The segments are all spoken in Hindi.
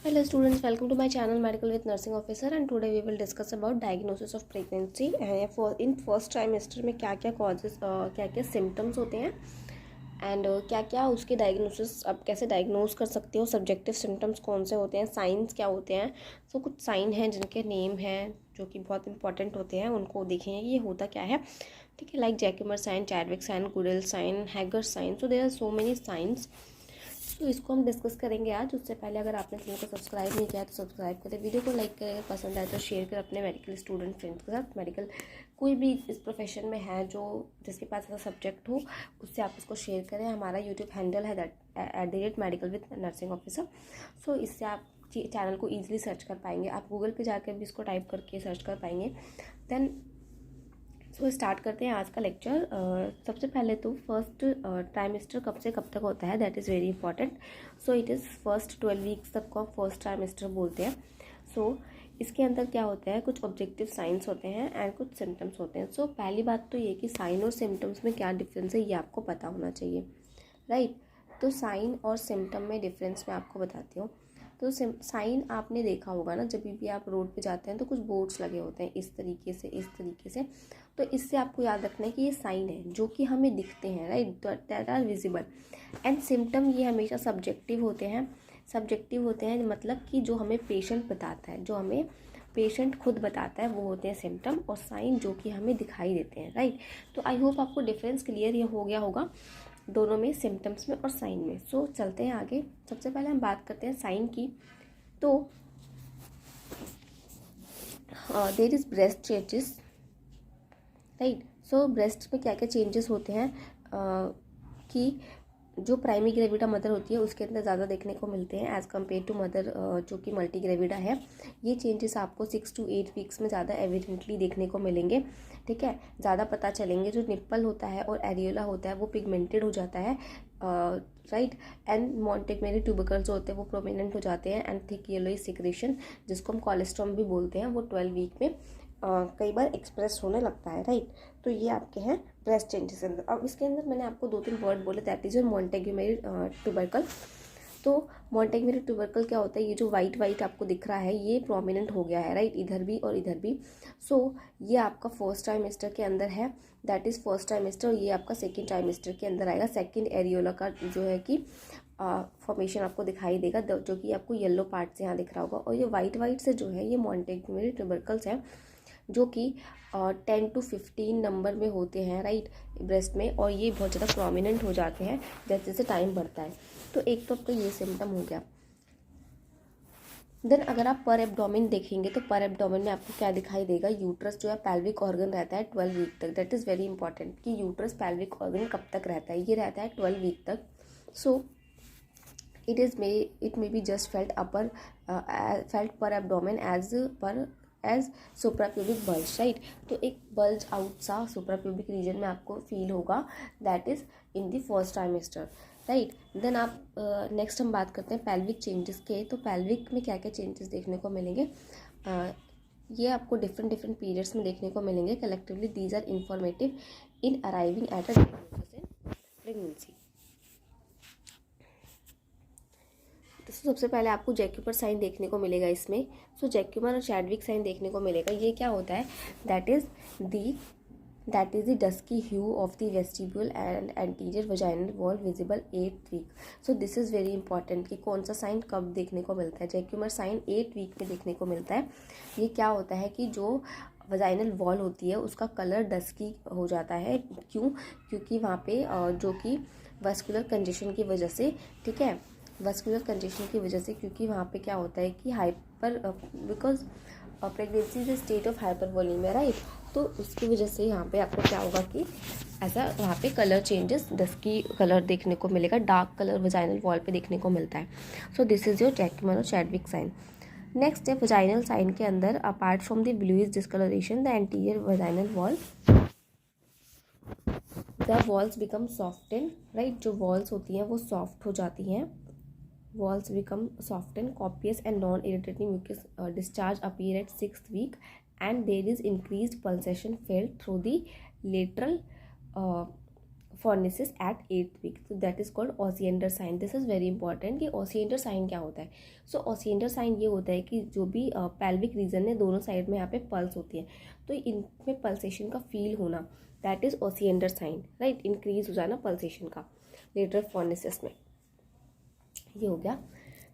Hello students, welcome to my channel Medical with Nursing Officer and today we will discuss about diagnosis of pregnancy and in first trimester में क्या क्या causes क्या क्या symptoms होते हैं एंड क्या क्या उसके डायग्नोसिस आप कैसे डायग्नोज कर सकते हो, सब्जेक्टिव सिम्टम्स कौन से होते हैं, साइंस क्या होते हैं। सो कुछ साइन हैं जिनके नेम हैं जो कि बहुत इंपॉर्टेंट होते हैं, उनको देखेंगे कि ये होता क्या है। ठीक है, like Jacquemier sign, Chadwick sign, Goodell sign, Hegar sign. So there are so many signs. तो इसको हम डिस्कस करेंगे आज। उससे पहले अगर आपने चैनल को सब्सक्राइब नहीं किया तो सब्सक्राइब करें, वीडियो को लाइक करें, अगर पसंद आए तो शेयर करें अपने मेडिकल स्टूडेंट फ्रेंड्स के साथ। मेडिकल कोई भी इस प्रोफेशन में है जो जिसके पास ऐसा सब्जेक्ट हो, उससे आप उसको शेयर करें। हमारा यूट्यूब हैंडल है that @medical with nursing officer। सो इससे आप चैनल को ईजिली सर्च कर पाएंगे। आप गूगल पे जाकर भी इसको टाइप करके सर्च कर पाएंगे। देन सो स्टार्ट करते हैं आज का लेक्चर। सबसे पहले तो फर्स्ट ट्राइमेस्टर कब से कब तक होता है, that is very important. So it is first 12 weeks तक को फर्स्ट ट्राइमेस्टर बोलते हैं। सो इसके अंदर क्या होता है, कुछ ऑब्जेक्टिव साइंस होते हैं एंड कुछ सिम्टम्स होते हैं। सो पहली बात तो ये कि साइन और सिम्टम्स में क्या डिफरेंस है ये आपको पता होना चाहिए, राइट। तो साइन और सिम्टम में डिफरेंस मैं आपको बताती हूँ। तो साइन आपने देखा होगा ना, जब भी आप रोड पे जाते हैं तो कुछ बोर्ड्स लगे होते हैं इस तरीके से इस तरीके से। तो इससे आपको याद रखना है कि ये साइन है जो कि हमें दिखते हैं, right, that are visible. And symptom ये हमेशा सब्जेक्टिव होते हैं। सब्जेक्टिव होते हैं मतलब कि जो हमें पेशेंट बताता है, जो हमें पेशेंट खुद बताता है, वो होते हैं सिम्टम। और साइन जो कि हमें दिखाई देते हैं, राइट। तो आई होप आपको डिफरेंस क्लियर ये हो गया होगा दोनों में, सिम्टम्स में और साइन में। सो चलते हैं आगे। सबसे पहले हम बात करते हैं साइन की। तो there is breast changes, right. So breast में क्या क्या चेंजेस होते हैं कि जो प्राइमरी ग्रेविडा मदर होती है उसके अंदर ज़्यादा देखने को मिलते हैं एज़ कम्पेयर टू मदर जो कि मल्टी ग्रेविडा है। ये चेंजेस आपको 6 to 8 वीक्स में ज़्यादा एविडेंटली देखने को मिलेंगे, ठीक है, ज़्यादा पता चलेंगे। जो निप्पल होता है और एरियोला होता है वो पिगमेंटेड हो जाता है, राइट। एंड मॉन्टेगमेरी ट्यूबरकल्स जो होते हैं वो प्रोमिनेंट हो जाते हैं। एंड थिक येलोइश सिक्रेशन जिसको हम कोलेस्ट्रॉम भी बोलते हैं, वो 12 वीक में कई बार एक्सप्रेस होने लगता है, राइट। तो ये आपके हैं ब्रेस्ट चेंजेस के अंदर। अब इसके अंदर मैंने आपको 2-3 वर्ड बोले, दैट इज योर मॉन्टेगमेरी ट्यूबरकल। तो मॉन्टेगमेरी ट्यूबरकल क्या होता है, ये जो वाइट वाइट आपको दिख रहा है ये प्रोमिनेंट हो गया है, राइट, इधर भी और इधर भी। सो ये आपका फर्स्ट ट्राइमेस्टर के अंदर है, दैट इज फर्स्ट ट्राइमेस्टर। और ये आपका सेकेंड ट्राइमेस्टर के अंदर आएगा। सेकेंड एरियोला का जो है कि फॉर्मेशन आपको दिखाई देगा, जो कि आपको येलो पार्ट से यहाँ दिख रहा होगा। और ये वाइट वाइट से जो है ये मॉन्टेगमेरी ट्यूबरकल्स हैं जो कि 10 to 15 नंबर में होते हैं, राइट, ब्रेस्ट में। और ये बहुत ज़्यादा प्रोमिनेंट हो जाते हैं जैसे जैसे टाइम बढ़ता है। तो एक तो आपका ये सिम्टम हो गया। देन अगर आप पर एब्डोमेन देखेंगे तो पर एब्डोमेन में आपको क्या दिखाई देगा, यूट्रस जो है पेल्विक ऑर्गन रहता है 12 वीक तक। दैट इज़ वेरी इंपॉर्टेंट कि यूट्रस पेल्विक ऑर्गन कब तक रहता है, ये रहता है 12 वीक तक। सो it may be just felt per abdomen as suprapubic bulge, right. तो एक बल्ज आउट सा सुप्राप्यूबिक रीजन में आपको फील होगा, that is in the first trimester, right. Then आप नेक्स्ट हम बात करते हैं पेल्विक चेंजेस के। तो पेल्विक में क्या क्या चेंजेस देखने को मिलेंगे, ये आपको डिफरेंट पीरियड्स में देखने को मिलेंगे। Collectively these are informative in arriving at a diagnosis in pregnancy. तो सबसे पहले आपको जैक्यूमर साइन देखने को मिलेगा इसमें। सो जैक्यूमर और चैडविक साइन देखने को मिलेगा। ये क्या होता है, that is the dusky hue of the vestibule and anterior vaginal wall visible 8th week. So this is very important कि कौन सा साइन कब देखने को मिलता है। जैक्यूमर साइन 8 वीक में देखने को मिलता है। ये क्या होता है कि जो वजाइनल वॉल होती है उसका कलर डस्की हो जाता है। क्यों, क्योंकि वहाँ पे जो कि वस्कुलर कंजेशन की वजह से, ठीक है, वस्कुलर कंजेशन की वजह से, क्योंकि वहाँ पे क्या होता है कि because pregnancy is state of hypervolaemia, right. तो उसकी वजह से यहाँ पे आपको क्या होगा कि ऐसा वहाँ पे कलर चेंजेस, डस्की कलर देखने को मिलेगा, डार्क कलर वजाइनल वॉल पे देखने को मिलता है। So this is your Jacquemier और चैडविक साइन। नेक्स्ट है वजाइनल साइन के अंदर, apart from the bluish discoloration the anterior vaginal wall the walls become soften, right. जो वॉल्स होती हैं वो सॉफ्ट हो जाती हैं, walls become soften, copious and non-irritating mucus discharge appear at 6th week, and there is increased pulsation felt through the lateral fornices at 8th week, तो that is called Osiander sign. This is very important कि ओसिएंडर साइन क्या होता है. सो ओसिएंडर साइन ये होता है कि जो भी पेल्विक रीजन है दोनों साइड में यहाँ पे पल्स होती है, तो इनमें पल्सेशन का फील होना, that is Osiander sign, right. Increase हो जाना पल्सेशन का लेटरल फॉर्निसिस में, ये हो गया.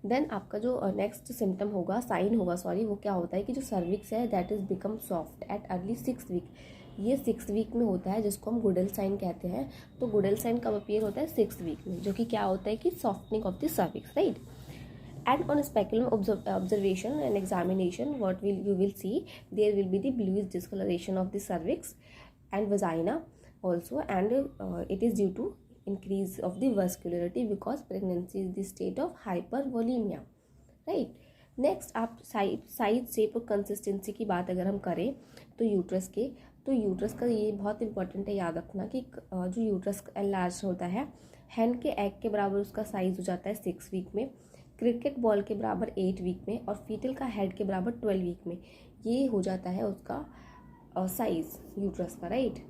देन आपका जो नेक्स्ट सिम्टम होगा, साइन होगा सॉरी, वो क्या होता है कि जो सर्विक्स है that is become soft at early 6th week. ये 6th वीक में होता है, जिसको हम गुडेल साइन कहते हैं. तो गुडेल साइन कब अपीयर होता है? 6th वीक में, जो कि क्या होता है कि softening of the cervix, right. And on speculum observation and examination, what you will see, there will be the bluish discoloration of the cervix and vagina also, and it is due to increase of the vascularity because pregnancy is the state of hypervolemia, right. Next आप साइज शेप और कंसिस्टेंसी की बात अगर हम करें तो यूट्रस के, तो यूट्रस का ये बहुत इंपॉर्टेंट है याद रखना कि जो यूट्रस एनलार्ज होता है, हैन के एग के बराबर उसका साइज हो जाता है 6 वीक में, क्रिकेट बॉल के बराबर 8 वीक में, और फीटल का हेड के बराबर 12 वीक में. ये हो जाता है उसका साइज यूट्रस का, राइट.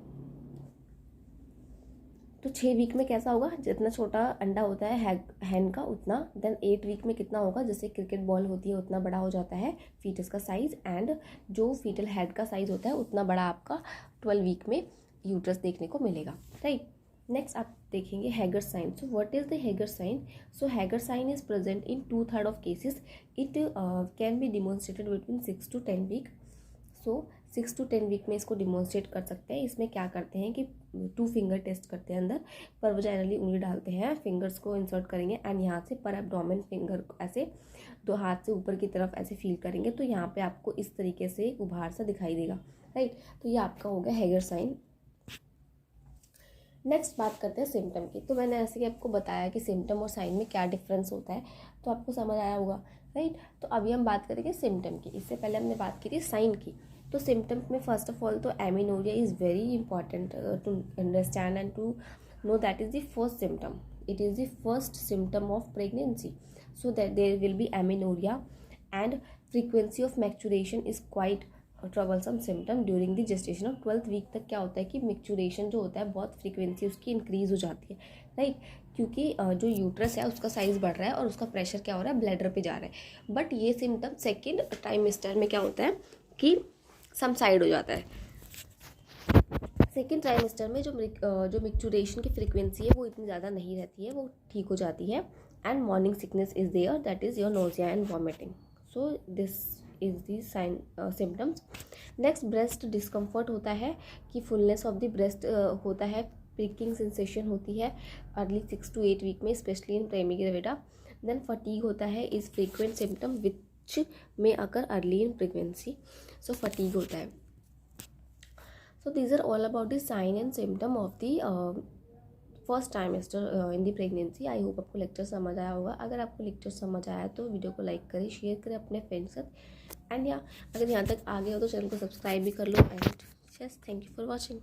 तो 6 वीक में कैसा होगा? जितना छोटा अंडा होता है हैन का उतना. देन 8 वीक में कितना होगा? जैसे क्रिकेट बॉल होती है उतना बड़ा हो जाता है फीटस का साइज, एंड जो फीटल हेड का साइज होता है उतना बड़ा आपका 12 वीक में यूट्रस देखने को मिलेगा, राइट. नेक्स्ट आप देखेंगे Hegar sign. So what is the Hegar sign? So Hegar sign is present in 2/3 of cases. It can be demonstrated between 6 to 10 week. So 6 to 10 week में इसको डिमॉन्स्ट्रेट कर सकते हैं. इसमें क्या करते हैं कि 2 फिंगर टेस्ट करते हैं, अंदर पर वजाइनली उंगली डालते हैं, फिंगर्स को इंसर्ट करेंगे एंड यहाँ से पर एब्डोमेन फिंगर ऐसे 2 हाथ से ऊपर की तरफ ऐसे फील करेंगे, तो यहाँ पे आपको इस तरीके से उभार सा दिखाई देगा, राइट. तो ये आपका हो गया हैगर साइन. नेक्स्ट बात करते हैं सिम्टम की. तो मैंने ऐसे कि आपको बताया कि सिम्टम और साइन में क्या डिफरेंस होता है, तो आपको समझ आया होगा, राइट. तो अभी हम बात करेंगे सिम्टम की. इससे पहले हमने बात की थी साइन की. तो सिम्टम में फर्स्ट ऑफ ऑल तो amenorrhea is very important to understand and to know that is the first symptom. It is the first symptom of pregnancy. So that there will be amenorrhea and frequency of micturition is quite troublesome symptom during the gestation of 12th week तक. क्या होता है कि मैक्चुरेशन जो होता है बहुत फ्रीक्वेंसी उसकी इंक्रीज हो जाती है, राइट. क्योंकि जो यूट्रस है उसका साइज बढ़ रहा है और उसका प्रेशर क्या हो रहा है, ब्लैडर पे जा रहा है. बट ये सिम्टम सेकेंड ट्राइमेस्टर में क्या होता है कि सबसाइड हो जाता है. सेकेंड ट्राइमेस्टर में जो मैक्चुरेशन की फ्रीक्वेंसी है वो इतनी ज़्यादा नहीं रहती है, वो ठीक हो जाती है. And morning sickness is there, that is your nausea and vomiting. So this is the sign symptoms. Next breast discomfort होता है कि फुलनेस ऑफ द ब्रेस्ट होता है, प्रिकिंग सेंसेशन होती है अर्ली 6 to 8 वीक में, specially in primigravida. Then fatigue होता है, इज फ्रीक्वेंट सिम्टम विच में occur early in pregnancy. So fatigue होता है. So these are all about the sign and symptom of the first trimester in the pregnancy. I hope आपको लेक्चर समझ आया होगा. अगर आपको लेक्चर समझ आया तो वीडियो को लाइक करें, शेयर करें अपने फ्रेंड्स के साथ. एंड या अगर यहाँ तक आ गए हो तो चैनल को सब्सक्राइब भी कर लो. And yes, thank you for watching.